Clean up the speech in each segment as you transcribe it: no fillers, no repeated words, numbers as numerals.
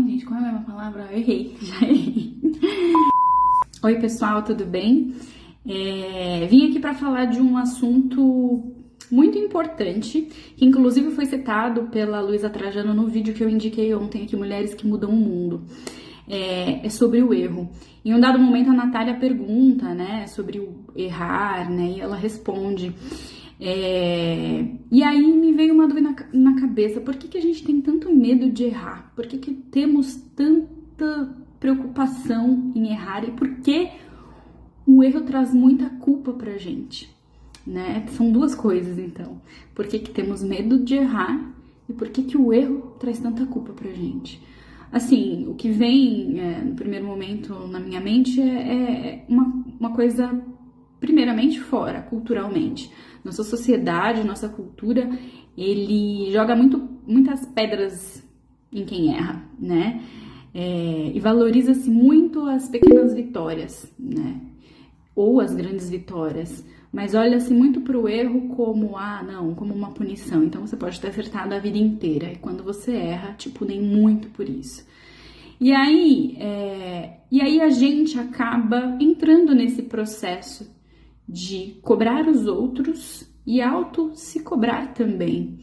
gente, qual é a mesma palavra? Eu errei, já errei. Oi, pessoal, tudo bem? Vim aqui para falar de um assunto muito importante, que inclusive foi citado pela Luísa Trajano no vídeo que eu indiquei ontem aqui, Mulheres que Mudam o Mundo. É sobre o erro. Em um dado momento a Natália pergunta, né, sobre o errar, né, e ela responde. E aí me veio uma dúvida na cabeça: por que a gente tem tanto medo de errar? Por que temos tanta preocupação em errar? E por que o erro traz muita culpa pra gente? Né? São duas coisas, então. Por que temos medo de errar e por que o erro traz tanta culpa pra gente? Assim, o que vem no primeiro momento na minha mente é uma coisa, primeiramente, fora, culturalmente. Nossa sociedade, nossa cultura, ele joga muitas pedras em quem erra, né? E valoriza-se muito as pequenas vitórias, né? Ou as grandes vitórias. Mas olha-se muito para o erro como, como uma punição. Então você pode ter acertado a vida inteira. E quando você erra, te punem muito por isso. E aí a gente acaba entrando nesse processo de cobrar os outros e se cobrar também,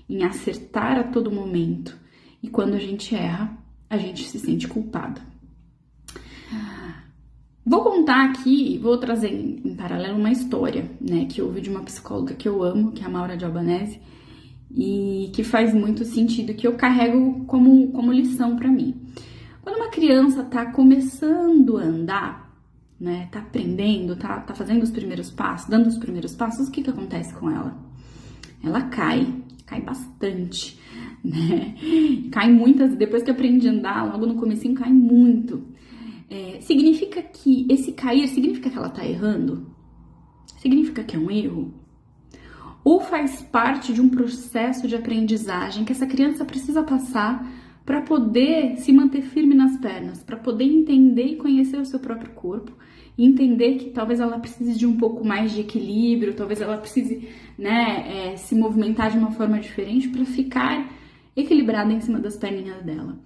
em acertar a todo momento. E quando a gente erra, a gente se sente culpado. Vou contar aqui, vou trazer em paralelo uma história, né, que eu ouvi de uma psicóloga que eu amo, que é a Maura de Albanese, e que faz muito sentido, que eu carrego como lição para mim. Quando uma criança tá começando a andar, né, tá aprendendo, tá fazendo os primeiros passos, dando os primeiros passos, o que acontece com ela? Ela cai bastante, né? Cai muitas, depois que aprende a andar, logo no comecinho cai muito. Significa que esse cair, significa que ela tá errando? Significa que é um erro? Ou faz parte de um processo de aprendizagem que essa criança precisa passar para poder se manter firme nas pernas, para poder entender e conhecer o seu próprio corpo, e entender que talvez ela precise de um pouco mais de equilíbrio, talvez ela precise, né, se movimentar de uma forma diferente para ficar equilibrada em cima das perninhas dela.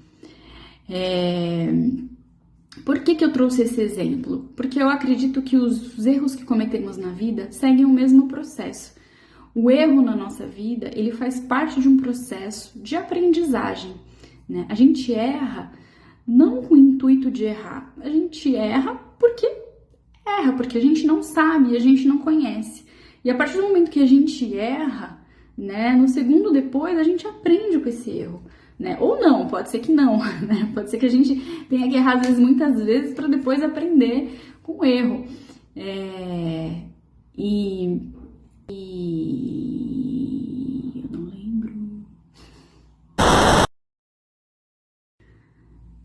Por que eu trouxe esse exemplo? Porque eu acredito que os erros que cometemos na vida seguem o mesmo processo. O erro na nossa vida, ele faz parte de um processo de aprendizagem, né? A gente erra não com o intuito de errar, a gente erra porque a gente não sabe, a gente não conhece. E a partir do momento que a gente erra, né, no segundo depois, a gente aprende com esse erro. Né? Ou não, pode ser que não, né? Pode ser que a gente tenha que errar às vezes, muitas vezes, para depois aprender com o erro. Eu não lembro.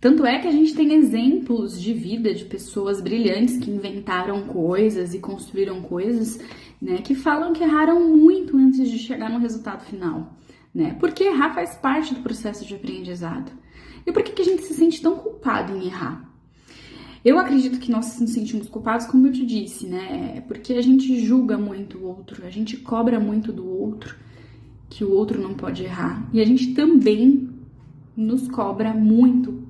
Tanto é que a gente tem exemplos de vida de pessoas brilhantes que inventaram coisas e construíram coisas, né, que falam que erraram muito antes de chegar no resultado final. Né? Porque errar faz parte do processo de aprendizado. E por que a gente se sente tão culpado em errar? Eu acredito que nós nos sentimos culpados, como eu te disse, né? Porque a gente julga muito o outro, a gente cobra muito do outro, que o outro não pode errar. E a gente também nos cobra muito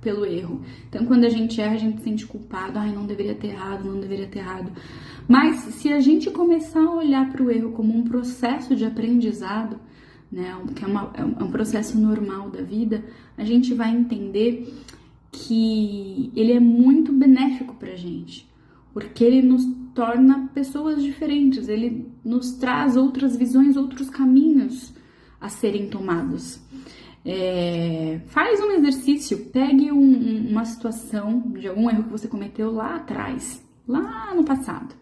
pelo erro. Então, quando a gente erra, a gente se sente culpado. Não deveria ter errado, não deveria ter errado. Mas se a gente começar a olhar para o erro como um processo de aprendizado, né, que é um processo normal da vida, a gente vai entender que ele é muito benéfico pra gente, porque ele nos torna pessoas diferentes, ele nos traz outras visões, outros caminhos a serem tomados. Faz um exercício, pegue uma situação de algum erro que você cometeu lá atrás, lá no passado,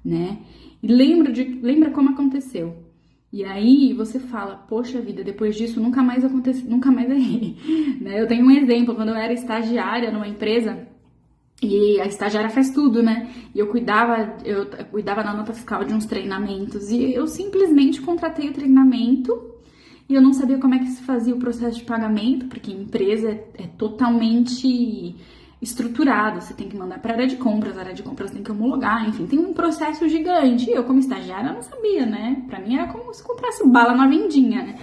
né, e lembra como aconteceu. E aí você fala, poxa vida, depois disso nunca mais errei. Né? Eu tenho um exemplo, quando eu era estagiária numa empresa, e a estagiária faz tudo, né? E eu cuidava da nota fiscal de uns treinamentos, e eu simplesmente contratei o treinamento, e eu não sabia como é que se fazia o processo de pagamento, porque a empresa é totalmente estruturado, você tem que mandar para a área de compras tem que homologar, enfim, tem um processo gigante. E eu, como estagiária, não sabia, né? Pra mim era como se comprasse bala na vendinha, né?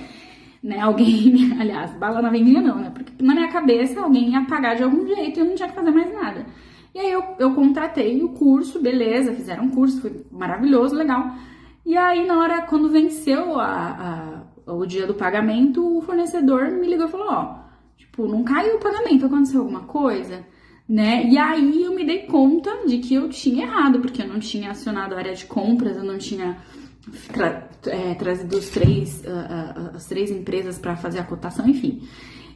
né? Alguém, aliás, bala na vendinha não, né? Porque na minha cabeça alguém ia pagar de algum jeito e eu não tinha que fazer mais nada. E aí eu contratei o curso, beleza, fizeram um curso, foi maravilhoso, legal. E aí na hora, quando venceu o dia do pagamento, o fornecedor me ligou e falou, ó, tipo, não caiu o pagamento, aconteceu alguma coisa, né? E aí eu me dei conta de que eu tinha errado, porque eu não tinha acionado a área de compras, eu não tinha trazido as três empresas para fazer a cotação, enfim.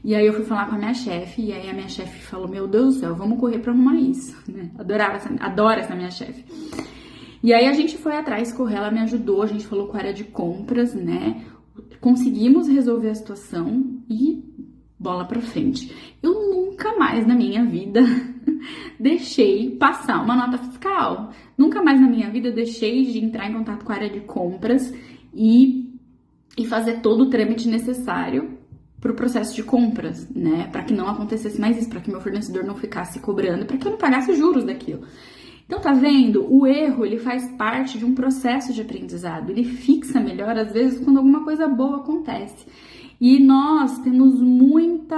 E aí eu fui falar com a minha chefe, e aí a minha chefe falou, meu Deus do céu, vamos correr pra arrumar isso, né? Adoro essa minha chefe. E aí a gente foi atrás, correr, ela me ajudou, a gente falou com a área de compras, né? Conseguimos resolver a situação e bola pra frente. Eu nunca mais na minha vida deixei passar uma nota fiscal. Nunca mais na minha vida deixei de entrar em contato com a área de compras e fazer todo o trâmite necessário para o processo de compras, né? Para que não acontecesse mais isso, para que meu fornecedor não ficasse cobrando, para que eu não pagasse juros daquilo. Então, tá vendo? O erro, ele faz parte de um processo de aprendizado. Ele fixa melhor, às vezes, quando alguma coisa boa acontece. E nós temos muita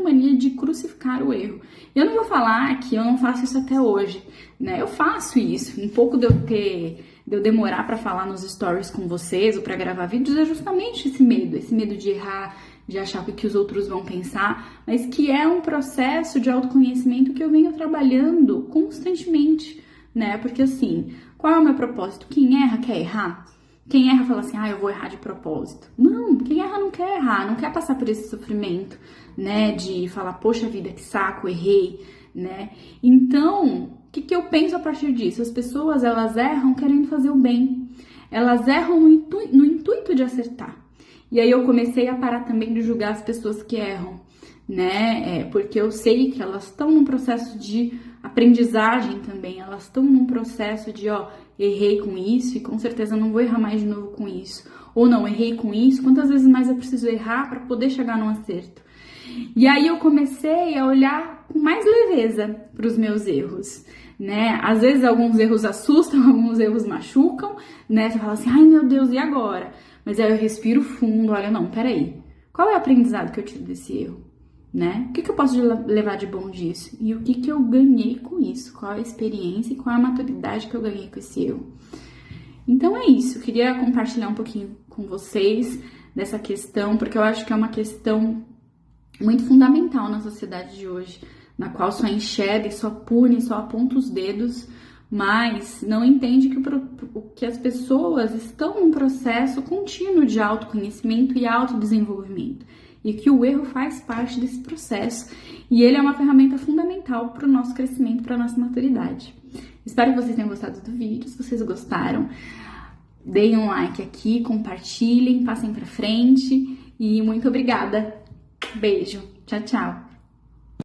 mania de crucificar o erro. Eu não vou falar que eu não faço isso até hoje, né? Eu faço isso. Um pouco de eu demorar para falar nos stories com vocês ou para gravar vídeos é justamente esse medo de errar, de achar o que os outros vão pensar, mas que é um processo de autoconhecimento que eu venho trabalhando constantemente, né? Porque assim, qual é o meu propósito? Quem erra quer errar? Quem erra fala assim, eu vou errar de propósito. Não, quem erra não quer errar, não quer passar por esse sofrimento, né? De falar, poxa vida, que saco, errei, né? Então, o que eu penso a partir disso? As pessoas, elas erram querendo fazer o bem. Elas erram no intuito de acertar. E aí eu comecei a parar também de julgar as pessoas que erram, né? Porque eu sei que elas estão num processo de aprendizagem também. Elas estão num processo de, errei com isso e com certeza não vou errar mais de novo com isso. Ou não, errei com isso, quantas vezes mais eu preciso errar para poder chegar num acerto? E aí eu comecei a olhar com mais leveza para os meus erros, né? Às vezes alguns erros assustam, alguns erros machucam, né? Você fala assim, ai meu Deus, e agora? Mas aí eu respiro fundo, olha, não, peraí. Qual é o aprendizado que eu tiro desse erro? Né? O que eu posso levar de bom disso? E o que eu ganhei com isso? Qual a experiência e qual a maturidade que eu ganhei com esse erro? Então é isso, eu queria compartilhar um pouquinho com vocês dessa questão, porque eu acho que é uma questão muito fundamental na sociedade de hoje, na qual só enxerga, só pune, só aponta os dedos, mas não entende que as pessoas estão num processo contínuo de autoconhecimento e autodesenvolvimento, e que o erro faz parte desse processo, e ele é uma ferramenta fundamental para o nosso crescimento, para a nossa maturidade. Espero que vocês tenham gostado do vídeo. Se vocês gostaram, deem um like aqui, compartilhem, passem para frente, e muito obrigada. Beijo. Tchau, tchau.